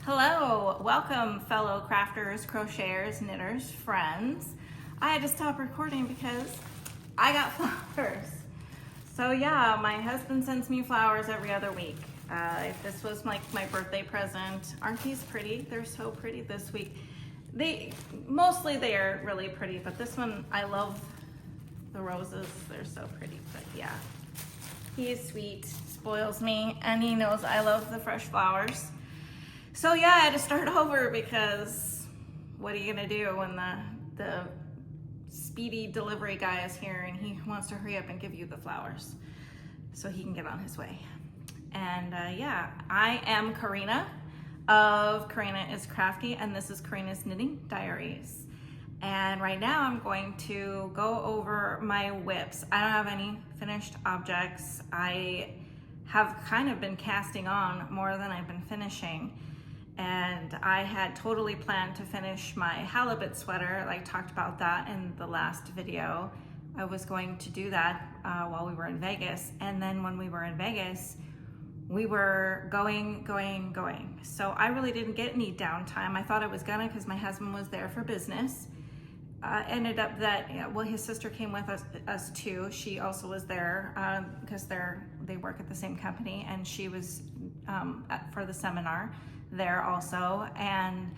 Hello, welcome fellow crafters, crocheters, knitters, friends. I had to stop recording because I got flowers. So yeah, my husband sends me flowers every other week. This was like my birthday present. Aren't these pretty? They're so pretty this week. Mostly they are really pretty, but this one, I love the roses. They're so pretty, but yeah. He is sweet, spoils me, and he knows I love the fresh flowers. So yeah, I had to start over because what are you gonna do when the speedy delivery guy is here and he wants to hurry up and give you the flowers so he can get on his way. And yeah, I am Corrina of Corrina is Crafty, and this is Corrina's Knitting Diaries. And right now I'm going to go over my whips. I don't have any finished objects. I have kind of been casting on more than I've been finishing. And I had totally planned to finish my Halibut sweater. I talked about that in the last video. I was going to do that while we were in Vegas. And then when we were in Vegas, we were going. So I really didn't get any downtime. I thought I was gonna because my husband was there for business. Ended up that, well, his sister came with us too. She also was there because they work at the same company, and she was for the seminar there also, and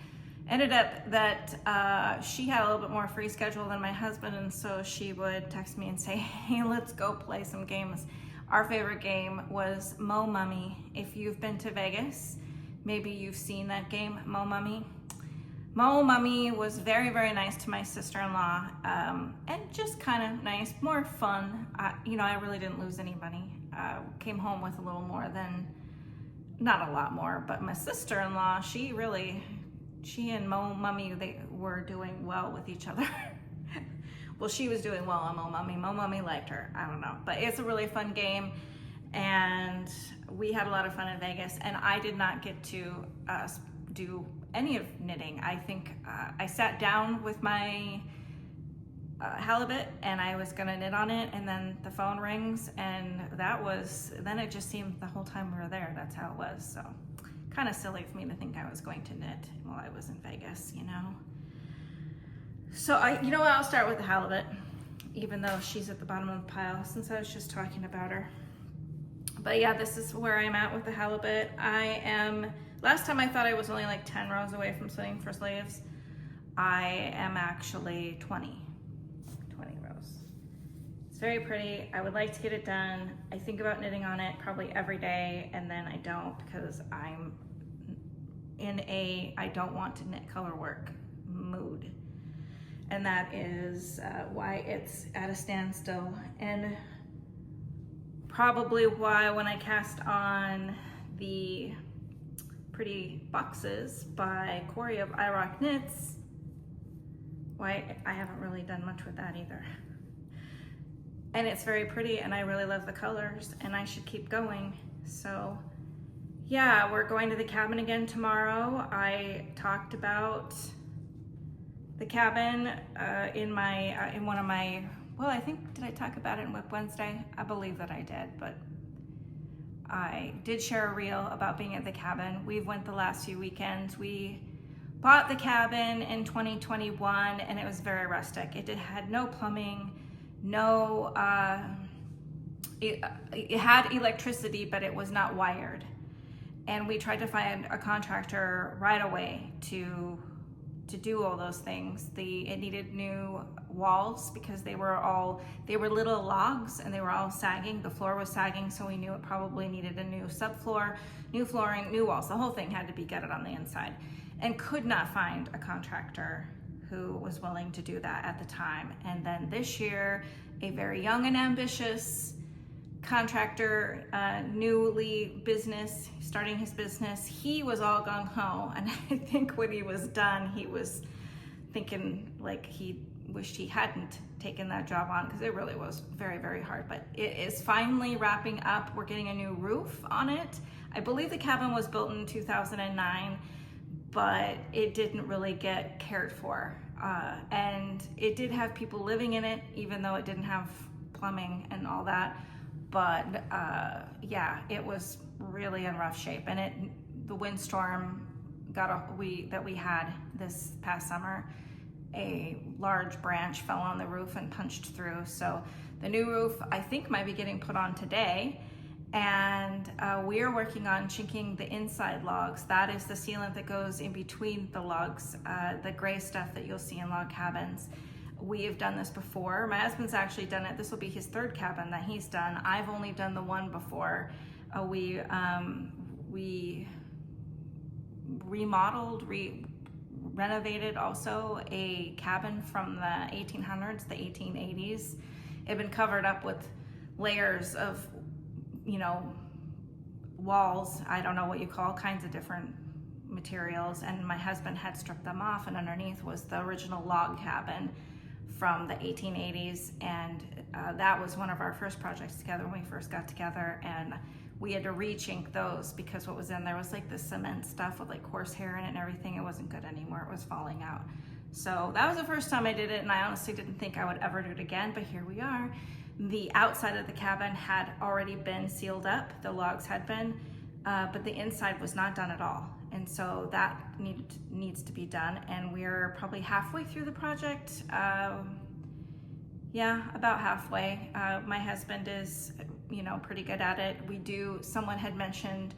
ended up that she had a little bit more free schedule than my husband, and so she would text me and say, hey, let's go play some games. Our favorite game was Mo Mummy. If you've been to Vegas, maybe you've seen that game, Mo Mummy. Mo Mummy was very, very nice to my sister-in-law, and just kind of nice, more fun. I really didn't lose any money. Came home with a little more than, not a lot more, but my sister-in-law, she and Mo Mummy, they were doing well with each other. Well, she was doing well on Mo Mummy. Mo Mummy liked her, I don't know. But it's a really fun game, and we had a lot of fun in Vegas, and I did not get to do any of knitting. I think I sat down with my Halibut and I was gonna knit on it, and then the phone rings, and then it just seemed the whole time we were there, that's how it was. So kind of silly for me to think I was going to knit while I was in Vegas, So I'll start with the Halibut, even though she's at the bottom of the pile since I was just talking about her. But yeah, this is where I'm at with the Halibut. Last time I thought I was only like 10 rows away from sewing for sleeves. I am actually 20 rows. It's very pretty. I would like to get it done. I think about knitting on it probably every day, and then I don't because I'm in I don't want to knit color work mood. And that is why it's at a standstill, and probably why when I cast on the Pretty Boxes by Corey of I Rock Knits, why I haven't really done much with that either. And it's very pretty, and I really love the colors, and I should keep going. So yeah, we're going to the cabin again tomorrow. I talked about the cabin in one of my, well, I think, did I talk about it in Whip Wednesday? I believe that I did, but I did share a reel about being at the cabin. We've went the last few weekends. We bought the cabin in 2021, and it was very rustic. It had no plumbing, it had electricity, but it was not wired. And we tried to find a contractor right away to do all those things. It needed new walls because they were little logs and they were all sagging. The floor was sagging, so we knew it probably needed a new subfloor, new flooring, new walls. The whole thing had to be gutted on the inside, and could not find a contractor who was willing to do that at the time. And then this year, a very young and ambitious contractor, starting his business, he was all gung-ho, and I think when he was done, he was thinking like he wished he hadn't taken that job on, because it really was very, very hard. But it is finally wrapping up. We're getting a new roof on it. I believe the cabin was built in 2009, but it didn't really get cared for, and it did have people living in it, even though it didn't have plumbing and all that. But yeah, it was really in rough shape, and the windstorm that we had this past summer. A large branch fell on the roof and punched through. So the new roof, I think, might be getting put on today. And we are working on chinking the inside logs. That is the sealant that goes in between the logs, the gray stuff that you'll see in log cabins. We have done this before. My husband's actually done it. This will be his third cabin that he's done. I've only done the one before. We remodeled, renovated also a cabin from the 1800s, the 1880s. It had been covered up with layers of, you know, walls, I don't know what you call, kinds of different materials, and my husband had stripped them off, and underneath was the original log cabin from the 1880s, and that was one of our first projects together when we first got together, and we had to re-chink those because what was in there was like the cement stuff with like horsehair in it and everything. It wasn't good anymore, it was falling out. So that was the first time I did it, and I honestly didn't think I would ever do it again, but here we are. The outside of the cabin had already been sealed up, the logs had been, but the inside was not done at all. And so that needs to be done, and we're probably halfway through the project. Yeah, about halfway. My husband is, you know, pretty good at it. Someone had mentioned,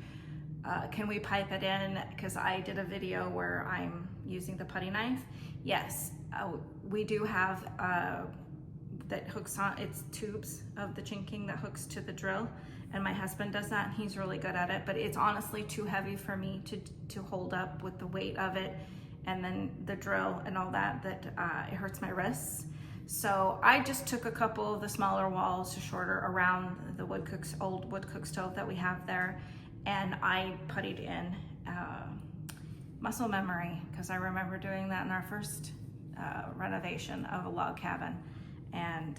can we pipe it in? Because I did a video where I'm using the putty knife. Yes, we do have that hooks on, it's tubes of the chinking that hooks to the drill, and my husband does that, and he's really good at it, but it's honestly too heavy for me to hold up with the weight of it, and then the drill and all that it hurts my wrists. So I just took a couple of the smaller walls to shorter around the old wood cook stove that we have there, and I puttied in muscle memory, because I remember doing that in our first renovation of a log cabin. And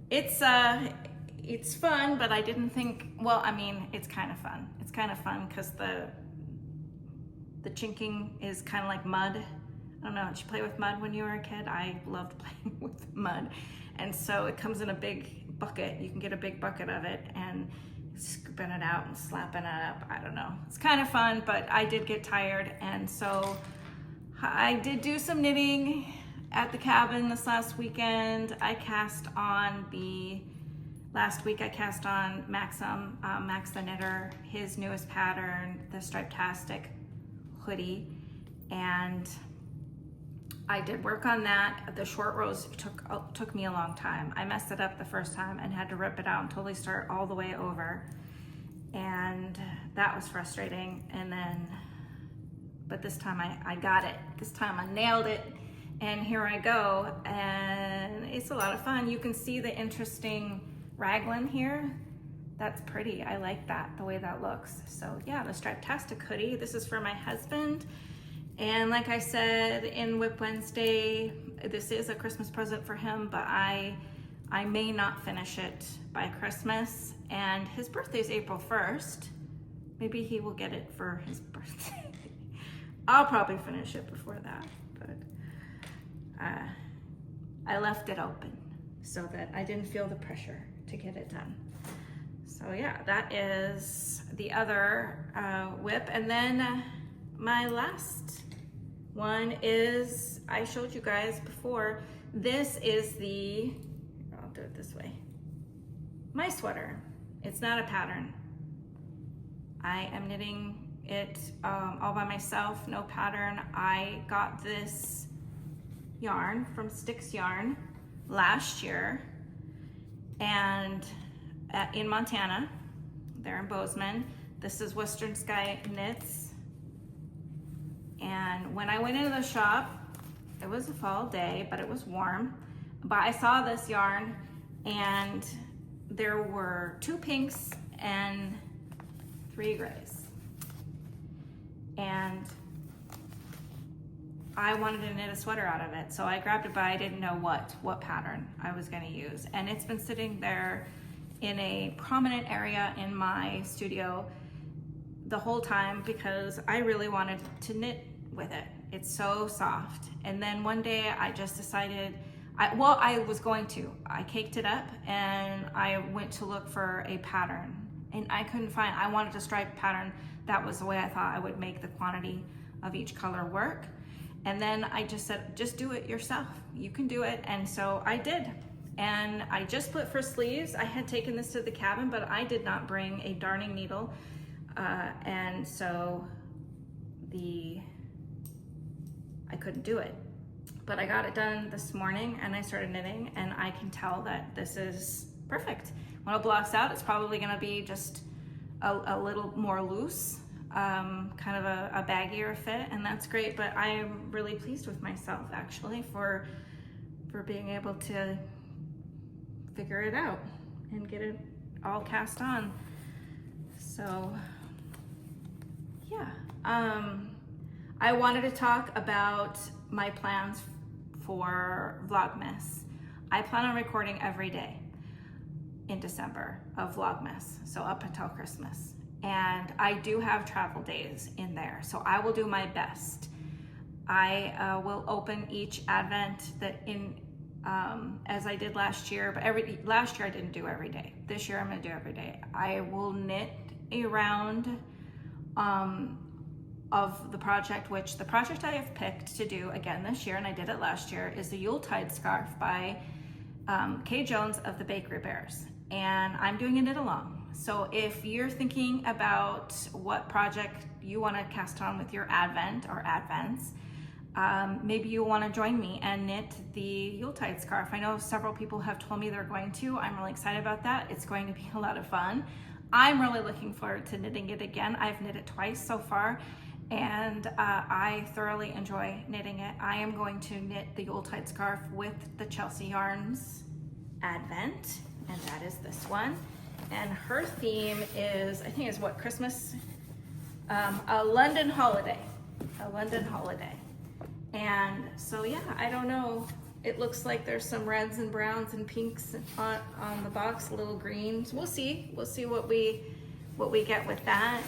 it's fun, but I didn't think, well, I mean, it's kind of fun. It's kind of fun because the chinking is kind of like mud. I don't know, did you play with mud when you were a kid? I loved playing with mud. And so it comes in a big bucket. You can get a big bucket of it and scooping it out and slapping it up. I don't know. It's kind of fun, but I did get tired. And so I did do some knitting at the cabin this last weekend. Last week I cast on Max the knitter, his newest pattern, the Stripetastic Hoodie, and I did work on that. The short rows took me a long time. I messed it up the first time and had to rip it out and totally start all the way over, and that was frustrating. But this time I got it. This time I nailed it. And here I go, and it's a lot of fun. You can see the interesting raglan here. That's pretty. I like that, the way that looks. So yeah, the Stripetastic Hoodie. This is for my husband. And like I said in Whip Wednesday, this is a Christmas present for him, but I may not finish it by Christmas. And his birthday is April 1st. Maybe he will get it for his birthday. I'll probably finish it before that, but I left it open so that I didn't feel the pressure to get it done. So yeah, that is the other whip. And then my last one is, I showed you guys before, this is I'll do it this way, my sweater. It's not a pattern. I am knitting it all by myself, no pattern. I got this yarn from Sticks Yarn last year, and in Montana, they're in Bozeman. This is Western Sky Knits, and when I went into the shop, it was a fall day, but it was warm, but I saw this yarn, and there were 2 pinks and 3 grays, and I wanted to knit a sweater out of it, so I grabbed it, but I didn't know what pattern I was going to use. And it's been sitting there in a prominent area in my studio the whole time because I really wanted to knit with it. It's so soft. And then one day I just decided, I caked it up and I went to look for a pattern, and I couldn't find, I wanted a stripe pattern. That was the way I thought I would make the quantity of each color work. And then I just said, just do it yourself. You can do it. And so I did. And I just split for sleeves. I had taken this to the cabin, but I did not bring a darning needle. And so I couldn't do it. But I got it done this morning and I started knitting, and I can tell that this is perfect. When it blocks out, it's probably gonna be just a little more loose, kind of a baggier fit, and that's great. But I'm really pleased with myself actually for being able to figure it out and get it all cast on. So yeah, I wanted to talk about my plans for Vlogmas. I plan on recording every day in December of Vlogmas, so up until Christmas. And I do have travel days in there, so I will do my best. I will open each Advent as I did last year, but last year I didn't do every day. This year I'm gonna do every day. I will knit a round of the project, which the project I have picked to do again this year, and I did it last year, is the Yuletide scarf by Kay Jones of the Bakery Bears. And I'm doing a knit along. So if you're thinking about what project you want to cast on with your Advent or Advents, maybe you want to join me and knit the Yuletide scarf. I know several people have told me they're going to. I'm really excited about that. It's going to be a lot of fun. I'm really looking forward to knitting it again. I've knit it twice so far, and I thoroughly enjoy knitting it. I am going to knit the Yuletide scarf with the Chelsea Yarns Advent, and that is this one. And her theme is, I think is what, Christmas? A London holiday. A London holiday. And so yeah, I don't know. It looks like there's some reds and browns and pinks on the box, little greens. We'll see. We'll see what we get with that.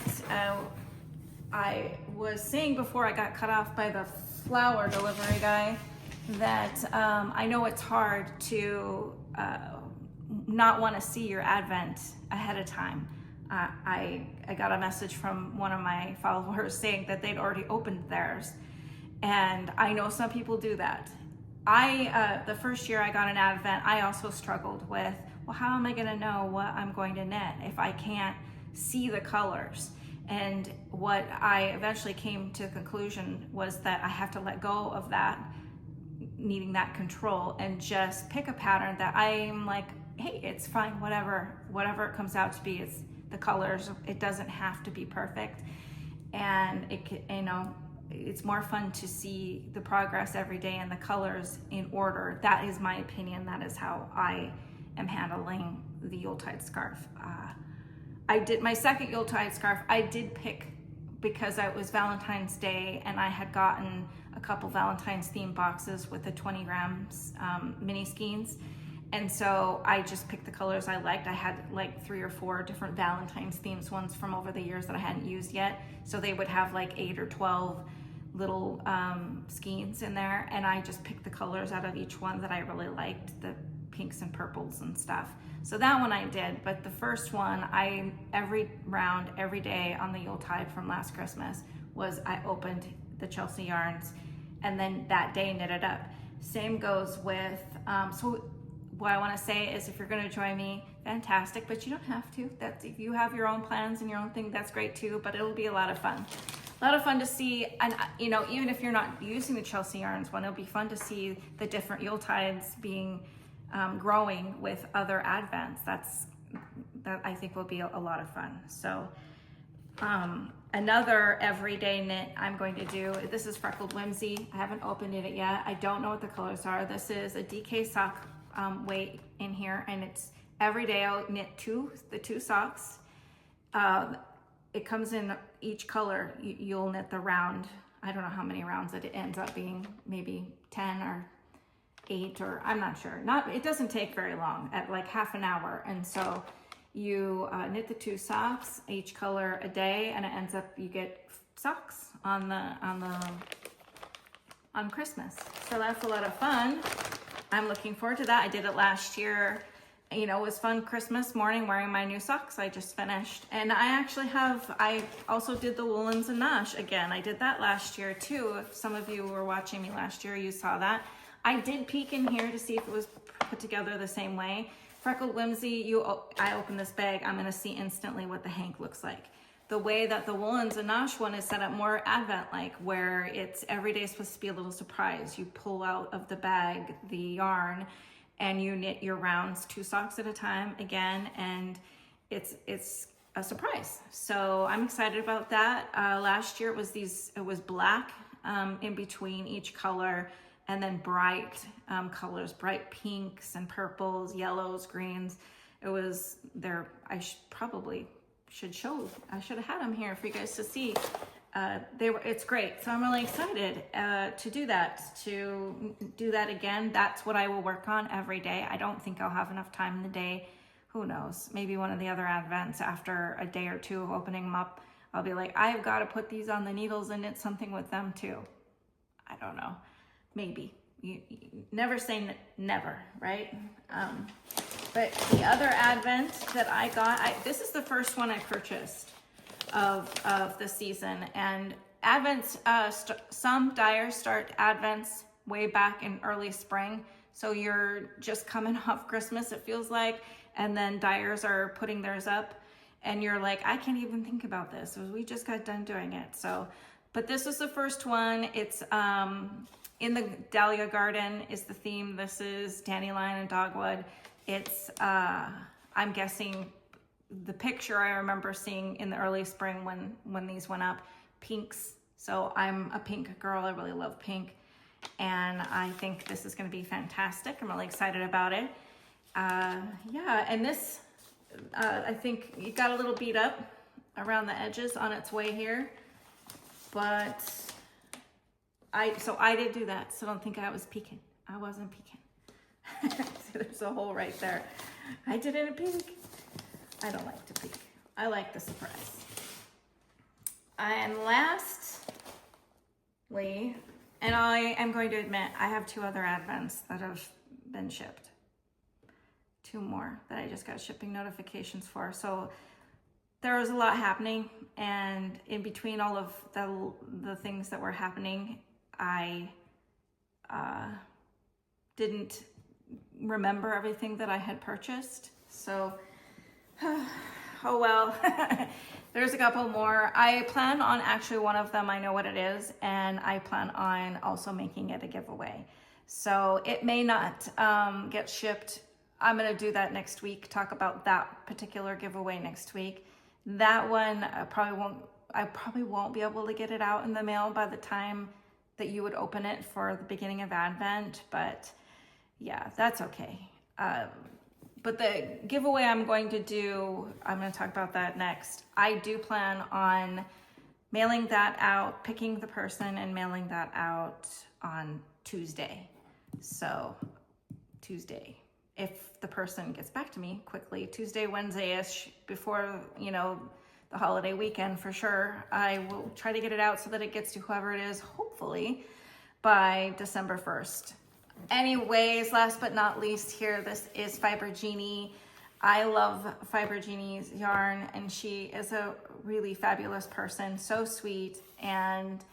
I was saying before I got cut off by the flower delivery guy that I know it's hard to not want to see your Advent ahead of time. I got a message from one of my followers saying that they'd already opened theirs. And I know some people do that. The first year I got an Advent, I also struggled with, well, how am I gonna know what I'm going to knit if I can't see the colors? And what I eventually came to the conclusion was that I have to let go of that, needing that control, and just pick a pattern that I'm like, hey, it's fine, whatever it comes out to be, it's the colors. It doesn't have to be perfect. And it's more fun to see the progress every day and the colors in order. That is my opinion. That is how I am handling the Yuletide scarf. I did my second Yuletide scarf. I did pick because it was Valentine's Day and I had gotten a couple Valentine's themed boxes with the 20 grams mini skeins. And so I just picked the colors I liked. I had like 3 or 4 different Valentine's themes ones from over the years that I hadn't used yet. So they would have like 8 or 12 little skeins in there. And I just picked the colors out of each one that I really liked, the pinks and purples and stuff. So that one I did, but the first one, every round, every day on the Yuletide from last Christmas I opened the Chelsea Yarns and then that day knitted up. Same goes with, so what I want to say is if you're going to join me, fantastic, but you don't have to. If you have your own plans and your own thing, that's great too, but it'll be a lot of fun. A lot of fun to see, and even if you're not using the Chelsea Yarns one, it'll be fun to see the different Yuletides being growing with other Advents. That I think will be a lot of fun. So another everyday knit I'm going to do, this is Freckled Whimsy. I haven't opened it yet. I don't know what the colors are. This is a DK sock weight in here, and it's every day I'll knit the two socks. It comes in each color. You'll knit the round. I don't know how many rounds it ends up being, maybe 10 or 8, or I'm not sure. It doesn't take very long, at like half an hour. And so you knit the 2 socks, each color a day, and it ends up, you get socks on Christmas. So that's a lot of fun. I'm looking forward to that. I did it last year you know, it was fun Christmas morning wearing my new socks I just finished. And I also did the woolens and nash again. I did that last year too. If some of you were watching me last year, you saw that. I did peek in here to see if it was put together the same way. Freckled Whimsy, I open this bag, I'm gonna see instantly what the hank looks like. The way that the woolens and nash one is set up more Advent-like, where it's every day supposed to be a little surprise. You pull out of the bag the yarn and you knit your rounds 2 socks at a time again, and it's a surprise. So I'm excited about that. Last year it was black in between each color, and then bright colors, bright pinks and purples, yellows, greens. It was there. I should have had them here for you guys to see. It's great. So I'm really excited to do that again. That's what I will work on every day. I don't think I'll have enough time in the day. Who knows? Maybe one of the other Advents, after a day or two of opening them up, I'll be like, I've got to put these on the needles and knit something with them too. I don't know. Maybe. You never say never, right? But the other Advent that I got, this is the first one I purchased of the season. And Advents, some dyers start Advents way back in early spring. So you're just coming off Christmas, it feels like, and then dyers are putting theirs up. And you're like, I can't even think about this. We just got done doing it. So, but this was the first one. It's in the Dahlia Garden is the theme. This is dandelion and dogwood. It's, I'm guessing the picture I remember seeing in the early spring when these went up, pinks. So I'm a pink girl. I really love pink. And I think this is going to be fantastic. I'm really excited about it. Yeah, and this, I think it got a little beat up around the edges on its way here. But so I did do that. So don't think I was peeking. I wasn't peeking. See, there's a hole right there. I didn't peek. I don't like to peek. I like the surprise. And lastly, and I am going to admit, I have 2 other Advents that have been shipped. 2 more that I just got shipping notifications for. So there was a lot happening, and in between all of the things that were happening, I didn't remember everything that I had purchased. So, oh well. There's a couple more. I plan on, actually one of them, I know what it is, and I plan on also making it a giveaway. So it may not get shipped. I'm gonna do that next week, talk about that particular giveaway next week. That one, I probably won't be able to get it out in the mail by the time that you would open it for the beginning of Advent, but yeah, that's okay. But the giveaway I'm going to do, I'm going to talk about that next. I do plan on mailing that out, picking the person and mailing that out on Tuesday. So Tuesday, if the person gets back to me quickly, Tuesday, Wednesday-ish, before, you know, the holiday weekend for sure. I will try to get it out so that it gets to whoever it is, hopefully by December 1st. Anyways, last but not least here, this is Fiber Genie. I love Fiber Genie's yarn, and she is a really fabulous person, so sweet. And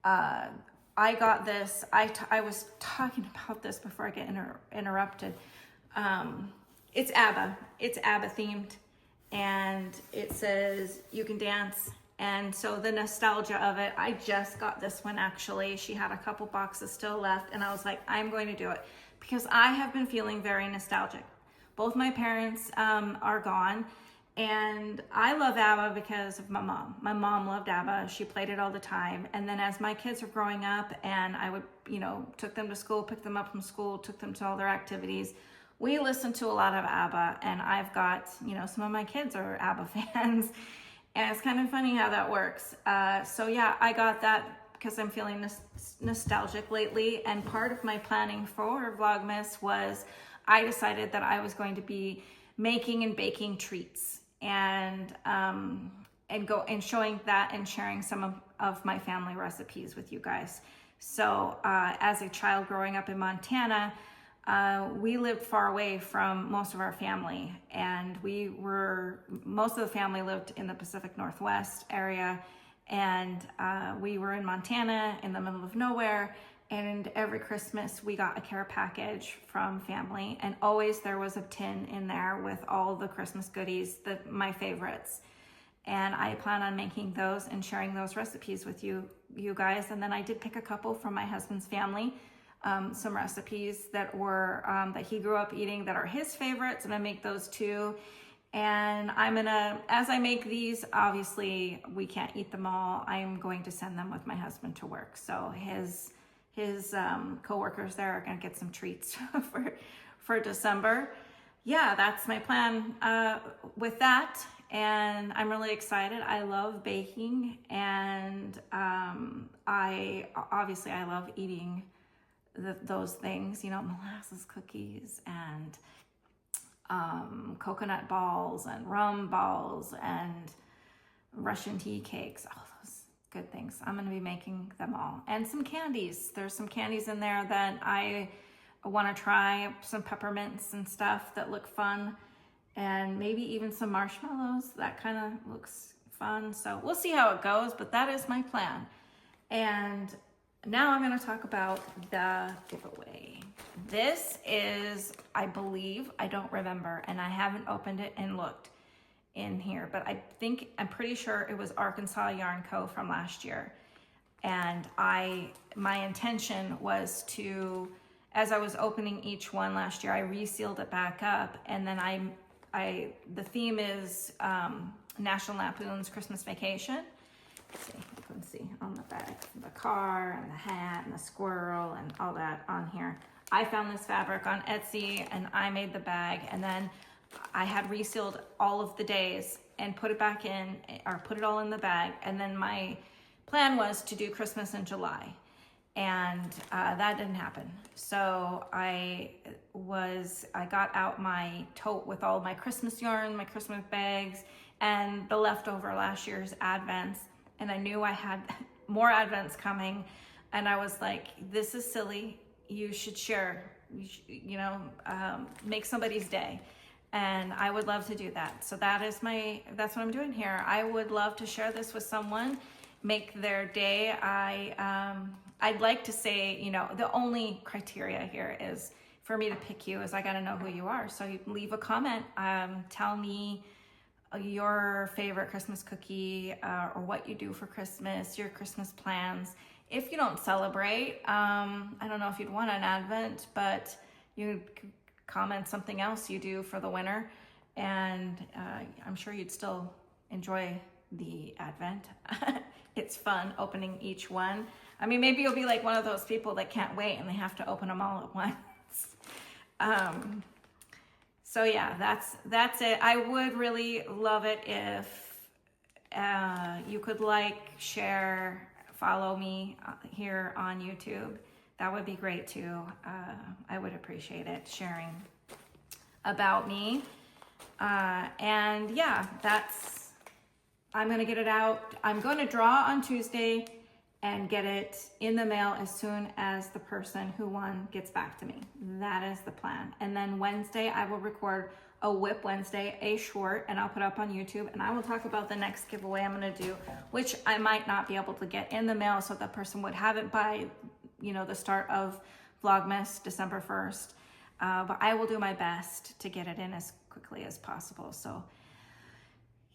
I got this, I was talking about this before I get interrupted. It's ABBA themed, and it says you can dance. And so the nostalgia of it, I just got this one actually. She had a couple boxes still left, and I was like, I'm going to do it because I have been feeling very nostalgic. Both my parents are gone, and I love ABBA because of my mom. My mom loved ABBA. She played it all the time. And then as my kids were growing up, and I would, you know, took them to school, picked them up from school, took them to all their activities, we listened to a lot of ABBA, and I've got, you know, some of my kids are ABBA fans. And it's kind of funny how that works. So yeah, I got that because I'm feeling nostalgic lately. And part of my planning for Vlogmas was I decided that I was going to be making and baking treats and showing that and sharing some of my family recipes with you guys. So as a child growing up in Montana, we lived far away from most of our family, and most of the family lived in the Pacific Northwest area, and we were in Montana in the middle of nowhere. And every Christmas we got a care package from family, and always there was a tin in there with all the Christmas goodies, my favorites. And I plan on making those and sharing those recipes with you guys. And then I did pick a couple from my husband's family, some recipes that were that he grew up eating that are his favorites, and I make those too. And as I make these, obviously we can't eat them all. I'm going to send them with my husband to work, so his co-workers there are gonna get some treats for December. Yeah, that's my plan with that, and I'm really excited. I love baking, and I love eating those things, molasses cookies and coconut balls and rum balls and Russian tea cakes, all those good things. I'm going to be making them all. And some candies. There's some candies in there that I want to try, some peppermints and stuff that look fun, and maybe even some marshmallows. That kind of looks fun. So we'll see how it goes, but that is my plan. And now I'm going to talk about the giveaway. This is, I believe, I don't remember, and I haven't opened it and looked in here, but I'm pretty sure it was Arkansas Yarn Co. from last year. And my intention was to, as I was opening each one last year, I resealed it back up, and then the theme is National Lampoon's Christmas Vacation. Let's see, you can see on the back, the car and the hat and the squirrel and all that on here. I found this fabric on Etsy, and I made the bag, and then I had resealed all of the days and put it back in, or put it all in the bag. And then my plan was to do Christmas in July, and that didn't happen. So I got out my tote with all my Christmas yarn, my Christmas bags, and the leftover last year's Advents. And I knew I had more Advents coming, and I was like, this is silly. You should share, make somebody's day. And I would love to do that. So that's what I'm doing here. I would love to share this with someone, make their day. I'd like to say, the only criteria here is for me to pick you is I got to know who you are. So you leave a comment, tell me your favorite Christmas cookie, or what you do for Christmas, your Christmas plans. If you don't celebrate, I don't know if you'd want an Advent, but you comment something else you do for the winter, and I'm sure you'd still enjoy the Advent. It's fun opening each one. I mean, maybe you'll be like one of those people that can't wait and they have to open them all at once. So yeah, that's it. I would really love it if you could share, follow me here on YouTube. That would be great too. I would appreciate it, sharing about me. And yeah, I'm gonna get it out. I'm gonna draw on Tuesday and get it in the mail as soon as the person who won gets back to me. That is the plan. And then Wednesday, I will record a Whip Wednesday, a short, and I'll put up on YouTube, and I will talk about the next giveaway I'm gonna do, which I might not be able to get in the mail, so that person would have it by the start of Vlogmas, December 1st. But I will do my best to get it in as quickly as possible. So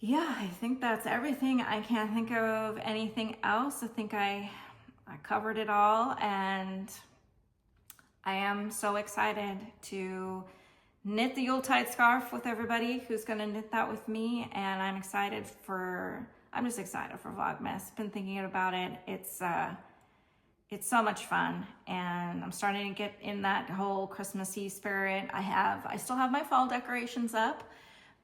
yeah, I think that's everything. I can't think of anything else. I think I covered it all, and I am so excited to knit the Yuletide scarf with everybody who's gonna knit that with me, and I'm just excited for Vlogmas. Been thinking about it. It's so much fun, and I'm starting to get in that whole Christmassy spirit. I still have my fall decorations up,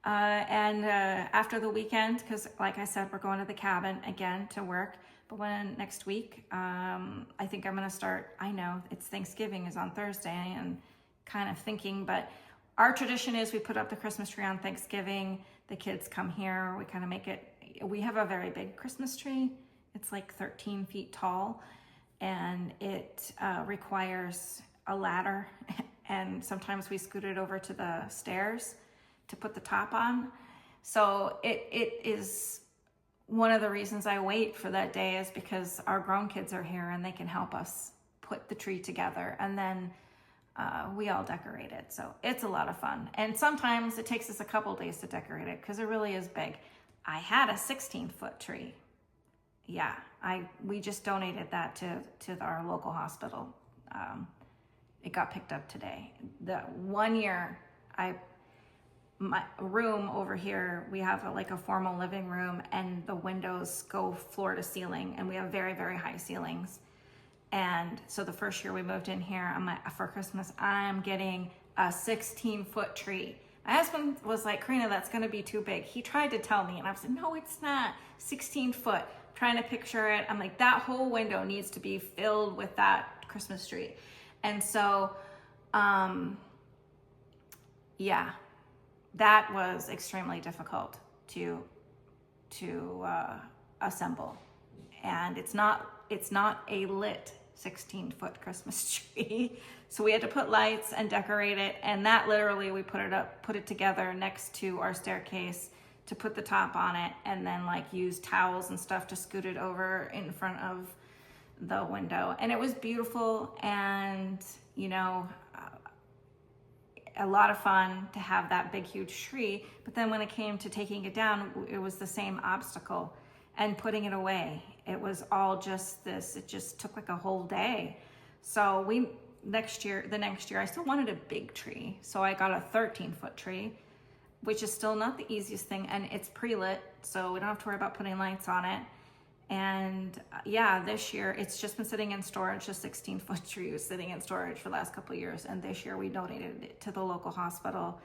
and after the weekend, because like I said, we're going to the cabin again to work, but next week, I think I'm gonna start. I know it's Thanksgiving is on Thursday, and kind of thinking, but our tradition is we put up the Christmas tree on Thanksgiving. The kids come here, we kind of make it, we have a very big Christmas tree. It's like 13 feet tall, and it requires a ladder and sometimes we scoot it over to the stairs to put the top on. So it is one of the reasons I wait for that day, is because our grown kids are here and they can help us put the tree together, and then we all decorate it. So it's a lot of fun. And sometimes it takes us a couple days to decorate it because it really is big. I had a 16-foot tree. Yeah, we just donated that to our local hospital. It got picked up today. The 1 year, my room over here, we have a formal living room, and the windows go floor to ceiling, and we have very, very high ceilings. And so the first year we moved in here, I'm like, for Christmas, I'm getting a 16-foot tree. My husband was like, Corrina, that's gonna be too big. He tried to tell me, and I said, no, it's not. 16 foot. Trying to picture it. I'm like, that whole window needs to be filled with that Christmas tree. And so, yeah, that was extremely difficult to assemble. And it's not a lit 16-foot Christmas tree. So we had to put lights and decorate it. And that literally, we put it together next to our staircase to put the top on it, and then use towels and stuff to scoot it over in front of the window. And it was beautiful, and a lot of fun to have that big, huge tree. But then when it came to taking it down, it was the same obstacle, and putting it away. It was all just this. It just took a whole day. So the next year, I still wanted a big tree. So I got a 13-foot tree, which is still not the easiest thing. And it's pre-lit, so we don't have to worry about putting lights on it. And yeah, this year it's just been sitting in storage. The 16-foot tree was sitting in storage for the last couple of years. And this year we donated it to the local hospital,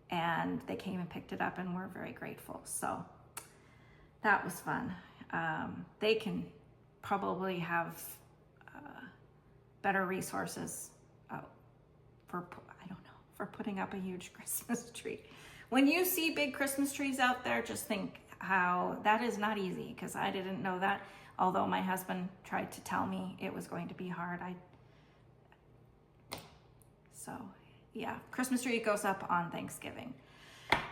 and they came and picked it up, and we're very grateful. So that was fun. They can probably have better resources for putting up a huge Christmas tree. When you see big Christmas trees out there, just think how that is not easy, because I didn't know that. Although my husband tried to tell me it was going to be hard. So yeah, Christmas tree goes up on Thanksgiving.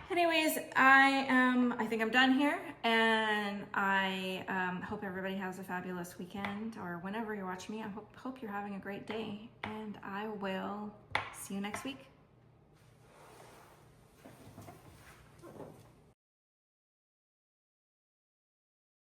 Anyways, I think I'm done here, and I hope everybody has a fabulous weekend, or whenever you're watching me. I hope you're having a great day, and I will see you next week.